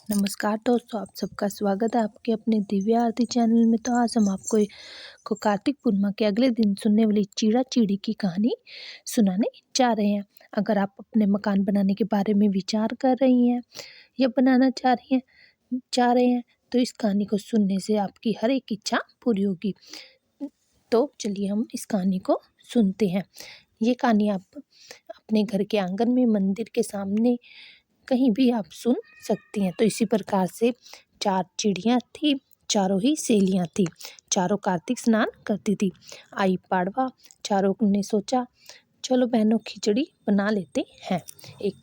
नमस्कार दोस्तों, आप सबका स्वागत है आपके अपने दिव्या आरती चैनल में। तो आज हम आपको कार्तिक पूर्णिमा के अगले दिन सुनने वाली चिड़ा चिड़ी की कहानी सुनाने जा रहे हैं। अगर आप अपने मकान बनाने के बारे में विचार कर रही हैं या बनाना चाह रहे हैं तो इस कहानी को सुनने से आपकी हर एक इच्छा पूरी होगी। तो चलिए हम इस कहानी को सुनते हैं। ये कहानी आप अपने घर के आंगन में, मंदिर के सामने, कहीं भी आप सुन सकती हैं। तो इसी प्रकार से 4 चिड़ियाँ थी, चारों ही सहेलियाँ थी। चारों कार्तिक स्नान करती थी। आई पाड़वा, चारों ने सोचा चलो बहनों खिचड़ी बना लेते हैं। एक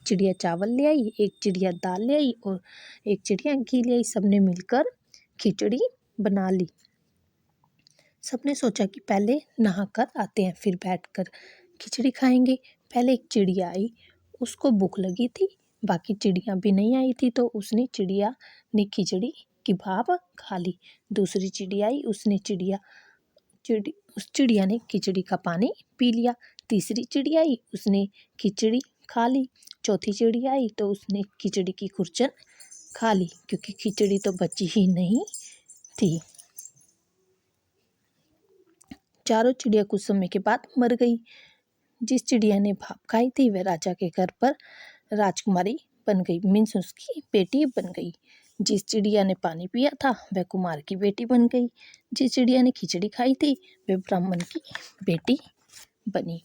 चिड़िया चावल ले आई, एक चिड़िया दाल ले आई और एक चिड़िया घी ले आई। सबने मिलकर खिचड़ी बना ली। सबने सोचा कि पहले नहाकर आते हैं, फिर बैठकर खिचड़ी खाएंगे। पहले एक चिड़िया आई, उसको भूख लगी थी, बाकी चिड़िया भी नहीं आई थी, तो चिड़िया ने खिचड़ी की भाप खा ली। दूसरी चिड़िया आई, उस चिड़िया ने खिचड़ी का पानी पी लिया। तीसरी चिड़िया आई, उसने खिचड़ी खा ली। चौथी चिड़िया आई तो उसने खिचड़ी की खुरचन खा ली, क्योंकि खिचड़ी तो बची ही नहीं थी। चारों चिड़िया कुछ समय के बाद मर गई। जिस चिड़िया ने भाप खाई थी वह राजा के घर पर राजकुमारी बन गई, मीन्स उसकी बेटी बन गई। जिस चिड़िया ने पानी पिया था वह कुमार की बेटी बन गई। जिस चिड़िया ने खिचड़ी खाई थी वह ब्राह्मण की बेटी बनी।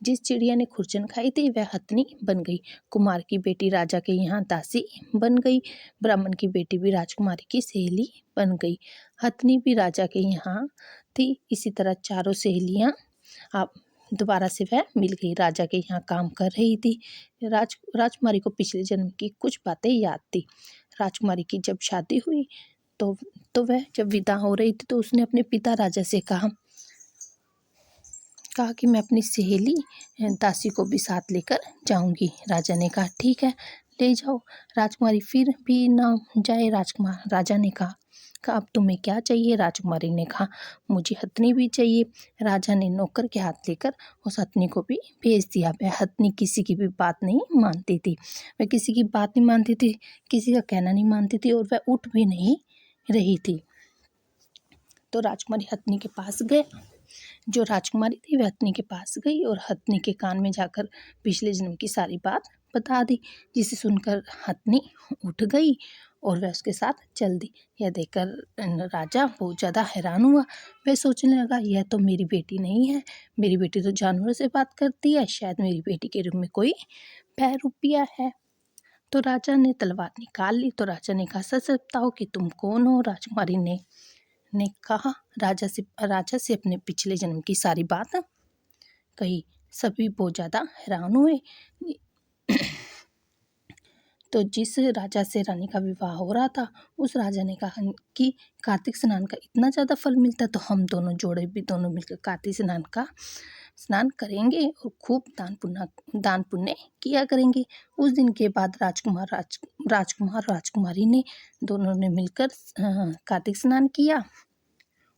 जिस चिड़िया ने खुरचन खाई थी वह हथनी बन गई। कुमार की बेटी राजा के यहाँ दासी बन गई। ब्राह्मण की बेटी भी राजकुमारी की सहेली बन गई। हथनी भी राजा के यहाँ थी। इसी तरह चारों सहेलियाँ आप दोबारा से वह मिल गई। राजा के यहाँ काम कर रही थी। राजकुमारी को पिछले जन्म की कुछ बातें याद थी। राजकुमारी की जब शादी हुई तो वह जब विदा हो रही थी तो उसने अपने पिता राजा से कहा कि मैं अपनी सहेली दासी को भी साथ लेकर जाऊंगी। राजा ने कहा ठीक है, ले जाओ। राजकुमारी फिर भी ना जाए। राजा ने कहा अब तुम्हें क्या चाहिए? राजकुमारी ने कहा मुझे हथनी भी चाहिए। राजा ने नौकर के हाथ लेकर उस हथनी को भी भेज दिया। वह हथनी किसी की भी बात नहीं मानती थी। वह किसी की बात नहीं मानती थी, किसी का कहना नहीं मानती थी और वह उठ भी नहीं रही थी। तो राजकुमारी हथनी के पास गए। जो राजकुमारी थी वह हथनी के पास गई और हथनी के कान में जाकर पिछले जन्म की सारी बात बता दी, जिसे सुनकर हथनी उठ गई और वह उसके साथ चल दी। यह देखकर राजा बहुत ज़्यादा हैरान हुआ। वह सोचने लगा यह तो मेरी बेटी नहीं है, मेरी बेटी तो जानवरों से बात करती है, शायद मेरी बेटी के रूप में कोई बहरूपिया है। तो राजा ने तलवार निकाल ली। तो राजा ने कहा सच बताओ कि तुम कौन हो? राजकुमारी ने कहा राजा से अपने पिछले जन्म की सारी बात कही। सभी बहुत ज़्यादा हैरान हुए। तो जिस राजा से रानी का विवाह हो रहा था उस राजा ने कहा कि कार्तिक स्नान का इतना ज़्यादा फल मिलता है तो हम दोनों जोड़े भी दोनों मिलकर कार्तिक स्नान करेंगे और खूब दान पुण्य किया करेंगे। उस दिन के बाद राजकुमारी ने दोनों ने मिलकर कार्तिक स्नान किया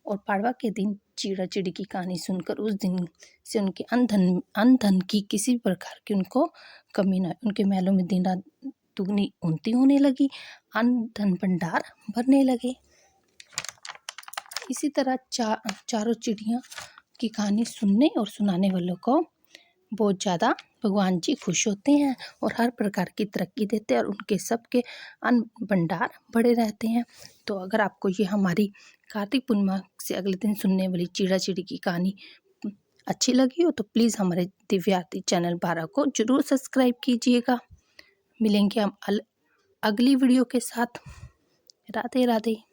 और पाड़वा के दिन चिड़ा चिड़ी की कहानी सुनकर उस दिन से उनके अनधन की किसी प्रकार की उनको कमी न। उनके महलों में दिन रात दुगनी उन्नति होने लगी, अन्न धन भंडार भरने लगे। इसी तरह चारों चिड़िया की कहानी सुनने और सुनाने वालों को बहुत ज़्यादा भगवान जी खुश होते हैं और हर प्रकार की तरक्की देते हैं और उनके सबके अन्न भंडार बड़े रहते हैं। तो अगर आपको ये हमारी कार्तिक पूर्णिमा से अगले दिन सुनने वाली चिड़ा चिड़ी की कहानी अच्छी लगी हो तो प्लीज़ हमारे दिव्या आरती चैनल 12 को ज़रूर सब्सक्राइब कीजिएगा। मिलेंगे हम अगली वीडियो के साथ। राधे राधे।